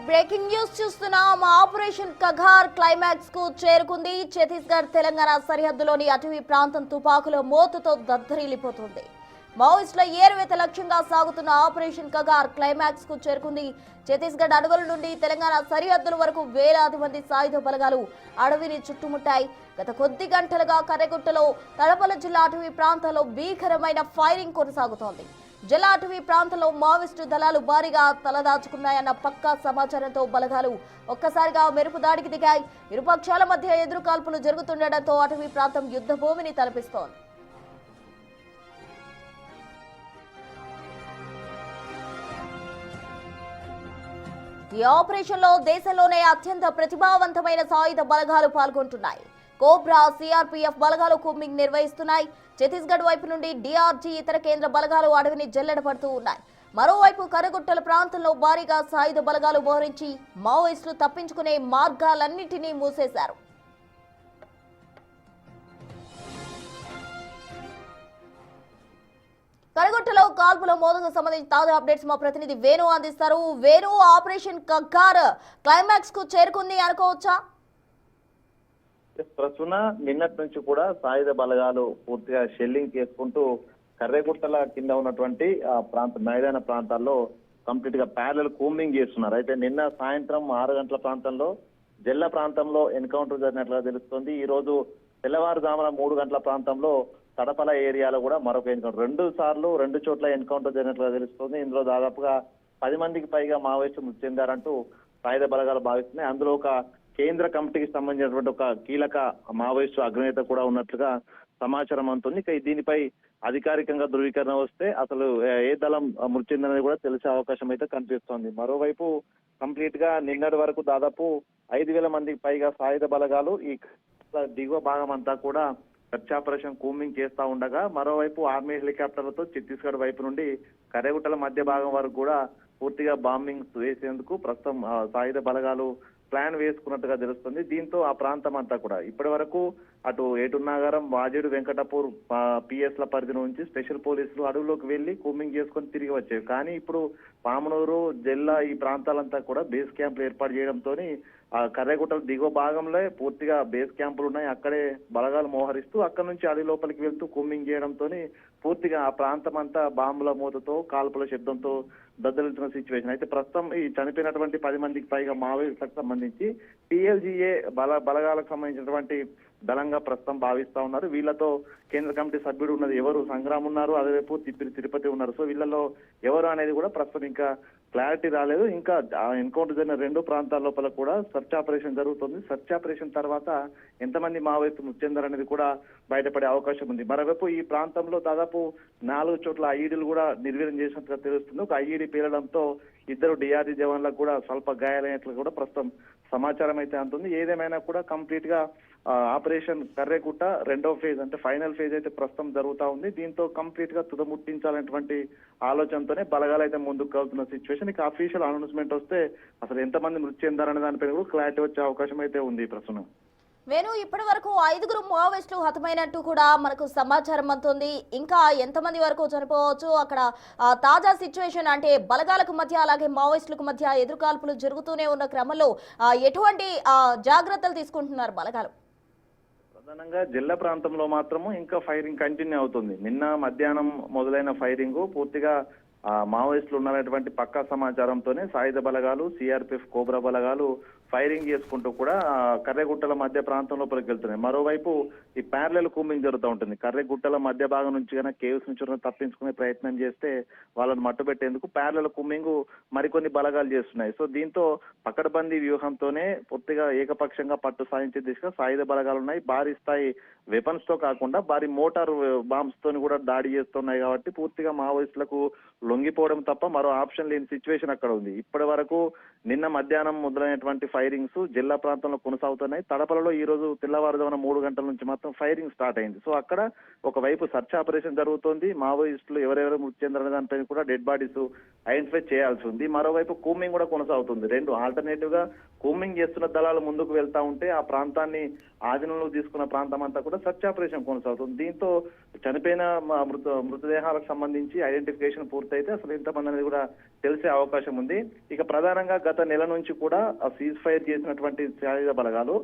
Breaking news చూస్తున్నాం. Operation Kagar climax కు చేరుకుంది. ఛత్తీస్గఢ్ తెలంగాణ సరిహద్దులోని అటవీ ప్రాంతం తుపాకుల మోతుతో దద్దరిల్లిపోతుంది. మావోయిస్టుల ఏరువేత లక్ష్యంగా సాగుతున్న ఆపరేషన్ కగార్ క్లైమాక్స్ కు చేరుకుంది. ఛత్తీస్గఢ్ అడవుల నుండి తెలంగాణ సరిహద్దుల వరకు వేలాది మంది సాయుధ బలగాలు అడవిని చుట్టుముట్టాయి. గత కొద్ది గంటలుగా కర్రెగుట్టలో తడపల జిల్లా అటవీ ప్రాంతాల్లో భీకరమైన ఫైరింగ్ కొనసాగుతోంది. జిల్లా అటవీ ప్రాంతంలో మావోయిస్టు దళాలు భారీగా తలదాచుకున్నాయన్న పక్కా సమాచారంతో బలగాలు ఒక్కసారిగా మెరుపు దాడికి దిగాయి. ఇరుపక్షాల మధ్య ఎదురు కాల్పులు జరుగుతుండటంతో అటవీ ప్రాంతం యుద్ధ భూమిని తలపిస్తోంది. ఈ ఆపరేషన్ లో దేశంలోనే అత్యంత ప్రతిభావంతమైన సాయుధ బలగాలు పాల్గొంటున్నాయి. కోబ్రా, సిఆర్పీఎఫ్ బలగాలు కూంబింగ్ నిర్వహిస్తున్నాయి. ఛత్తీస్గఢ్ వైపు నుండి డిఆర్జీ, ఇతర కేంద్ర బలగాలు అడవిని జల్లెడపడుతూ ఉన్నాయి. మరోవైపు కర్రగుట్టల ప్రాంతంలో భారీగా సాయుధ బలగాలు మోహరించి మావోయిస్టులు తప్పించుకునే మార్గాలన్నింటినీ మూసేశారు. కరగుట్టలో కాల్పుల మోదకు సంబంధించి తాజా అప్డేట్స్ మా ప్రతినిధి వేణు అందిస్తారు. వేణు, ఆపరేషన్ కగార్ క్లైమాక్స్ కు చేరుకుంది అనుకోవచ్చా? ప్రస్తుత నిన్నటి నుంచి కూడా సాయుధ బలగాలు పూర్తిగా షెల్లింగ్ చేసుకుంటూ కర్రెగుట్టల కింద ఉన్నటువంటి మైదాన ప్రాంతాల్లో కంప్లీట్ గా ప్యారల్ కూంబింగ్ చేస్తున్నారు. అయితే నిన్న సాయంత్రం 6 గంటల ప్రాంతంలో జల్ల ప్రాంతంలో ఎన్కౌంటర్ జరిగినట్లుగా తెలుస్తోంది. ఈ రోజు తెల్లవారుజామున 3 గంటల ప్రాంతంలో తడపల ఏరియాలో కూడా మరొక ఎన్కౌంటర్, 2 సార్లు 2 చోట్ల ఎన్కౌంటర్ జరిగినట్లుగా తెలుస్తోంది. ఇందులో దాదాపుగా 10 మందికి పైగా మావోయిస్టులు మృతి చెందారంటూ సాయుధ బలగాలు భావిస్తున్నాయి. అందులో ఒక కేంద్ర కమిటీకి సంబంధించినటువంటి ఒక కీలక మావోయిస్టు అగ్రనేత కూడా ఉన్నట్లుగా సమాచారం అందుతుంది. దీనిపై అధికారికంగా ధృవీకరణ వస్తే అసలు ఏ దళం మృతి చెందినది కూడా తెలిసే అవకాశం అయితే కనిపిస్తోంది. మరోవైపు కంప్లీట్ గా నిన్నటి వరకు దాదాపు 5,000 మందికి పైగా సాయుధ బలగాలు ఈ దిగువ భాగం అంతా కూడా సెర్చ్ ఆపరేషన్ కూంబింగ్ చేస్తా ఉండగా, మరోవైపు ఆర్మీ హెలికాప్టర్లతో ఛత్తీస్గఢ్ వైపు నుండి కర్రెగుట్టల మధ్య భాగం వరకు కూడా పూర్తిగా బాంబింగ్ వేసేందుకు ప్రస్తుతం సాయుధ బలగాలు ప్లాన్ వేసుకున్నట్టుగా తెలుస్తుంది. దీంతో ఆ ప్రాంతం అంతా కూడా ఇప్పటి వరకు అటు ఏటున్నాగారం, వాజేడు, వెంకటపూర్ పిఎస్ ల పరిధి నుంచి స్పెషల్ పోలీసులు అడవులోకి వెళ్లి కూంబింగ్ చేసుకొని తిరిగి వచ్చేవి. కానీ ఇప్పుడు పామనూరు, జిల్లా ఈ ప్రాంతాలంతా కూడా బేస్ క్యాంపులు ఏర్పాటు చేయడంతో ఆ కర్రెగుట్టల దిగువ భాగంలో పూర్తిగా బేస్ క్యాంపులు ఉన్నాయి. అక్కడే బలగాలు మోహరిస్తూ అక్కడ నుంచి అడవి లోపలికి వెళ్తూ కూంబింగ్ చేయడంతో పూర్తిగా ఆ ప్రాంతం అంతా బాంబుల మూతతో, కాల్పుల శబ్దంతో దద్దలించిన సిచ్యువేషన్. అయితే ప్రస్తుతం ఈ చనిపోయినటువంటి 10 మందికి పైగా మావోయిస్టులకు సంబంధించి పిఎల్జీఏ బలగాలకు సంబంధించినటువంటి దళంగా ప్రస్తుతం భావిస్తా ఉన్నారు. వీళ్ళతో కేంద్ర కమిటీ సభ్యుడు ఉన్నది ఎవరు, సంగ్రామ్ ఉన్నారు, అదేవైపు తిరుపతి ఉన్నారు. సో వీళ్ళలో ఎవరు అనేది కూడా ప్రస్తుతం ఇంకా క్లారిటీ రాలేదు. ఇంకా ఎన్కౌంటర్ జరిగిన 2 ప్రాంతాల లోపల కూడా సెర్చ్ ఆపరేషన్ జరుగుతుంది. సెర్చ్ ఆపరేషన్ తర్వాత ఎంతమంది మావోయిస్టులు మృతి చెందారనేది కూడా బయటపడే అవకాశం ఉంది. మరోవైపు ఈ ప్రాంతంలో దాదాపు 4 చోట్ల ఐఈడీలు కూడా నిర్వీర్యం చేసినట్టుగా తెలుస్తుంది. ఒక ఐఈడీ పేలడంతో 2 డిఆర్జీ జవాన్లకు కూడా స్వల్ప గాయాలైనట్లు కూడా ప్రస్తుతం సమాచారం అయితే అందుతుంది. ఏదేమైనా కూడా కంప్లీట్ గా ఆపరేషన్ కర్రెగుట్ట 2వ ఫేజ్ అంటే ఫైనల్ ఫేజ్ అయితే ప్రస్తుతం జరుగుతా ఉంది. దీంతో కంప్లీట్ గా తుదముట్టించాలనేటువంటి ఆలోచనతోనే బలగాలు అయితే ముందుకు వెళ్తున్న సిచ్యువేషన్. ఇక అఫీషియల్ అనౌన్స్మెంట్ వస్తే అసలు ఎంతమంది మృతి చెందారనే దానిపై కూడా క్లారిటీ వచ్చే అవకాశం అయితే ఉంది ప్రస్తుతం. వేణు, ఇప్పటి వరకు 5 మావోయిస్టులు హతమైనట్టు కూడా మనకు సమాచారం అందుతుంది. ఇంకా ఎంతమంది వరకు చనిపోవచ్చు? అక్కడ తాజా సిచ్యువేషన్ అంటే బలగాలకు మధ్య అలాగే మావోయిస్టులకు మధ్య ఎదురుకాల్పులు జరుగుతూనే ఉన్న క్రమంలో ఎటువంటి జాగ్రత్తలు తీసుకుంటున్నారు బలగాలు? ప్రధానంగా జిల్లా ప్రాంతంలో మాత్రము ఇంకా ఫైరింగ్ కంటిన్యూ అవుతుంది. నిన్న మధ్యాహ్నం మొదలైన ఫైరింగ్ పూర్తిగా మావోయిస్టులు ఉన్నటువంటి పక్కా సమాచారంతోనే సాయుధ బలగాలు, సిఆర్పిఎఫ్, కోబ్రా బలగాలు ఫైరింగ్ చేసుకుంటూ కూడా కర్రెగుట్టల మధ్య ప్రాంతం లోపలికి వెళ్తున్నాయి. మరోవైపు ఈ ప్యారలల్ కూంబింగ్ జరుగుతూ ఉంటుంది. కర్రెగుట్టల మధ్య భాగం నుంచి కన్నా కేవ్స్ నుంచి తప్పించుకునే ప్రయత్నం చేస్తే వాళ్ళని మట్టుబెట్టేందుకు ప్యారలల్ కూంబింగ్ మరికొన్ని బలగాలు చేస్తున్నాయి. సో దీంతో పకడ్బందీ వ్యూహంతోనే పూర్తిగా ఏకపక్షంగా పట్టు సాధించే దిశగా సాయుధ బలగాలు ఉన్నాయి. భారీ స్థాయి వెపన్స్ తో కాకుండా భారీ మోటార్ బాంబ్స్ తోని కూడా దాడి చేస్తున్నాయి. కాబట్టి పూర్తిగా మావోయిస్టులకు లొంగిపోవడం తప్ప మరో ఆప్షన్ లేని సిచ్యువేషన్ అక్కడ ఉంది. ఇప్పటి వరకు నిన్న మధ్యాహ్నం మొదలైనటువంటి ఫైరింగ్స్ జిల్లా ప్రాంతంలో కొనసాగుతున్నాయి. తడపలలో ఈ రోజు తెల్లవారుజామున 3 గంటల నుంచి మాత్రం ఫైరింగ్ స్టార్ట్ అయింది. సో అక్కడ ఒకవైపు సర్చ్ ఆపరేషన్ జరుగుతోంది. మావోయిస్టులు ఎవరెవరు మృతి చెందారనే దానిపై కూడా డెడ్ బాడీస్ ఐడెంటిఫై చేయాల్సి ఉంది. మరోవైపు కూంబింగ్ కూడా కొనసాగుతుంది. 2 ఆల్టర్నేటివ్ గా కూంబింగ్ చేస్తున్న దళాలు ముందుకు వెళ్తా ఉంటే ఆ ప్రాంతాన్ని ఆధీనంలో తీసుకున్న ప్రాంతం అంతా కూడా సర్చ్ ఆపరేషన్ కొనసాగుతుంది. దీంతో చనిపోయిన మృతదేహాలకు సంబంధించి ఐడెంటిఫికేషన్ పూర్తయితే అసలు ఎంతమంది అనేది కూడా తెలిసే అవకాశం ఉంది. ఇక ప్రధానంగా గత నెల నుంచి కూడా ఆ సీజ్ ఫైర్ చేసినటువంటి సాయుధ బలగాలు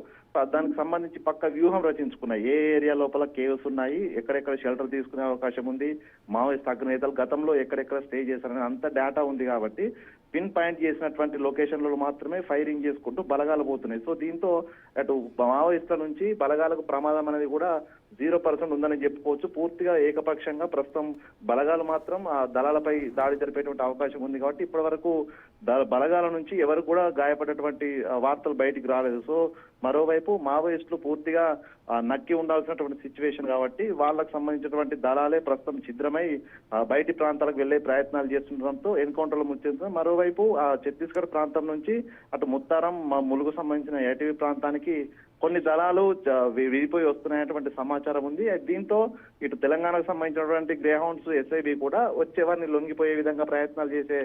దానికి సంబంధించి పక్క వ్యూహం రచించుకున్నాయి. ఏ ఏరియా లోపల కేవ్స్ ఉన్నాయి, ఎక్కడెక్కడ షెల్టర్ తీసుకునే అవకాశం ఉంది, మావోయిస్ట్ అగ్రనేతలు గతంలో ఎక్కడెక్కడ స్టే చేశారని అంత డేటా ఉంది కాబట్టి పిన్ పాయింట్ చేసినటువంటి లొకేషన్లలో మాత్రమే ఫైరింగ్ చేసుకుంటూ బలగాలు పోతున్నాయి. సో దీంతో అటు మావోయిస్టుల నుంచి బలగాలకు ప్రమాదం అనేది కూడా 0% ఉందని చెప్పుకోవచ్చు. పూర్తిగా ఏకపక్షంగా ప్రస్తుతం బలగాలు మాత్రం ఆ దళాలపై దాడి జరిపేటువంటి అవకాశం ఉంది కాబట్టి ఇప్పటి వరకు బలగాల నుంచి ఎవరు కూడా గాయపడేటువంటి వార్తలు బయటికి రాలేదు. సో మరోవైపు మావోయిస్టులు పూర్తిగా నక్కి ఉండాల్సినటువంటి సిచ్యువేషన్ కాబట్టి వాళ్ళకు సంబంధించినటువంటి దళాలే ప్రస్తుతం ఛిద్రమై బయటి ప్రాంతాలకు వెళ్లే ప్రయత్నాలు చేస్తుండడంతో ఎన్కౌంటర్లు ముచ్చేస్తుంది. మరోవైపు ఆ ఛత్తీస్గఢ్ ప్రాంతం నుంచి అటు ముత్తారం ములుగు సంబంధించిన ఏటీవీ ప్రాంతానికి కొన్ని దళాలు విడిపోయి వస్తున్నాయటువంటి సమాచారం ఉంది. దీంతో ఇటు తెలంగాణకు సంబంధించినటువంటి గ్రేహౌండ్స్ ఎస్ఐబి కూడా వచ్చేవారిని లొంగిపోయే విధంగా ప్రయత్నాలు చేసే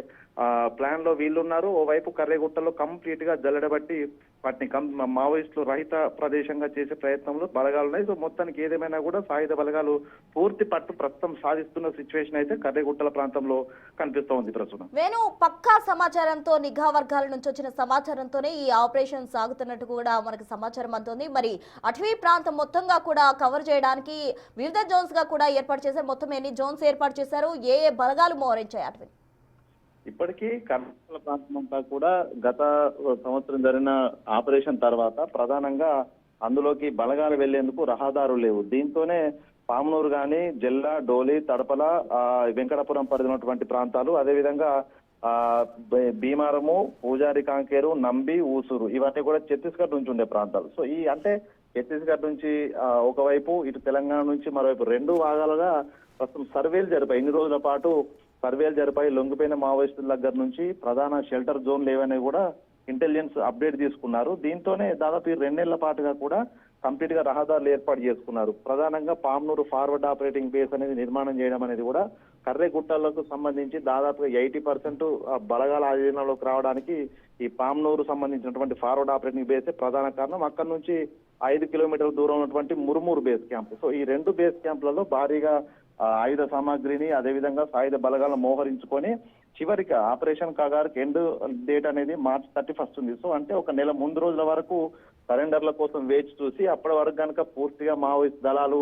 ప్లాన్ లో వీళ్ళున్నారు. ఓవైపు కర్రెగుట్టలో కంప్లీట్ గా జల్లెడబట్టి వాటిని మావోయిస్టులు రహిత ప్రదేశంగా చేసే ప్రయత్నంలో బలగాలు ఉన్నాయి. సో మొత్తానికి ఏదేమైనా కూడా సాయుధ బలగాలు పూర్తి పట్టు ప్రస్తుతం సాధిస్తున్న సిచ్యువేషన్ అయితే కర్రెగుట్టల ప్రాంతంలో కనిపిస్తూ ఉంది. ప్రస్తుతం వేణు పక్కా సమాచారంతో నిఘా వర్గాల నుంచి వచ్చిన సమాచారంతోనే ఈ ఆపరేషన్ సాగుతున్నట్టు కూడా మనకు సమాచారం అందుతుంది. మరి అటవీ ప్రాంతం మొత్తంగా కూడా కవర్ చేయడానికి వివిధ జోన్స్ గా కూడా ఏర్పాటు చేశారు. మొత్తం ఎన్ని జోన్స్ ఏర్పాటు చేశారు, ఏ ఏ బలగాలు మోహరించాయి అటవీ? ఇప్పటికీ కర్నూలు ప్రాంతం అంతా కూడా గత సంవత్సరం జరిగిన ఆపరేషన్ తర్వాత ప్రధానంగా అందులోకి బలగాలు వెళ్లేందుకు రహదారులు లేవు. దీంతోనే పామునూరు గాని, జెల్లా, డోలి, తడపల, వెంకటాపురం పరిధి ఉన్నటువంటి ప్రాంతాలు, అదేవిధంగా భీమారము, పూజారి కాంకేరు, నంబి, ఊసూరు ఇవన్నీ కూడా ఛత్తీస్గఢ్ నుంచి ఉండే ప్రాంతాలు. సో ఈ అంటే ఛత్తీస్గఢ్ నుంచి ఒకవైపు, ఇటు తెలంగాణ నుంచి మరోవైపు రెండు భాగాలుగా ప్రస్తుతం సర్వేలు జరిపాయి. ఇన్ని రోజుల పాటు సర్వేలు జరిపాయి. లొంగిపోయిన మావోయిస్టుల దగ్గర నుంచి ప్రధాన షెల్టర్ జోన్ లేవని కూడా ఇంటెలిజెన్స్ అప్డేట్ తీసుకున్నారు. దీంతోనే దాదాపు 2 నెలల పాటుగా కూడా కంప్లీట్ గా రహదారులు ఏర్పాటు చేసుకున్నారు. ప్రధానంగా పామునూరు ఫార్వర్డ్ ఆపరేటింగ్ బేస్ అనేది నిర్మాణం చేయడం అనేది కూడా కర్రెగుట్టలకు సంబంధించి దాదాపుగా 80% బలగాల ఆధీనంలోకి రావడానికి ఈ పామునూరు సంబంధించినటువంటి ఫార్వర్డ్ ఆపరేటింగ్ బేసే ప్రధాన కారణం. అక్కడ నుంచి 5 కిలోమీటర్ల దూరం ఉన్నటువంటి మురుమూరు బేస్ క్యాంప్. సో ఈ 2 బేస్ క్యాంపులలో భారీగా ఆయుధ సామాగ్రిని, అదేవిధంగా సాయుధ బలగాలను మోహరించుకొని చివరికి ఆపరేషన్ కగార్కి ఎండ్ డేట్ అనేది March 31 ఉంది. సో అంటే ఒక నెల ముందు రోజుల వరకు సరెండర్ల కోసం వేచి చూసి అప్పటి వరకు కనుక పూర్తిగా మావోయిస్ట్ దళాలు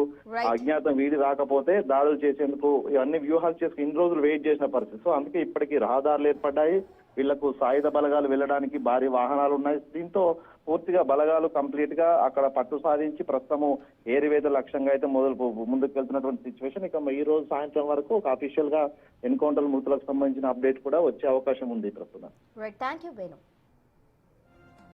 అజ్ఞాతం వీడి రాకపోతే దాడులు చేసేందుకు ఇవన్నీ వ్యూహాలు చేసుకుని ఇన్ని రోజులు వెయిట్ చేసిన పరిస్థితి. సో అందుకే ఇప్పటికీ రహదారులు ఏర్పడ్డాయి. వీళ్లకు సాయుధ బలగాలు వెళ్ళడానికి భారీ వాహనాలు ఉన్నాయి. దీంతో పూర్తిగా బలగాలు కంప్లీట్ గా అక్కడ పట్టు సాధించి ప్రస్తుతము ఏరివేత లక్ష్యంగా అయితే ముందుకు వెళ్తున్నటువంటి సిచ్యువేషన్. ఇక ఈ రోజు సాయంత్రం వరకు ఒక అఫీషియల్ గా ఎన్కౌంటర్ మృతులకు సంబంధించిన అప్డేట్ కూడా వచ్చే అవకాశం ఉంది ప్రస్తుతం. Thank you Venu.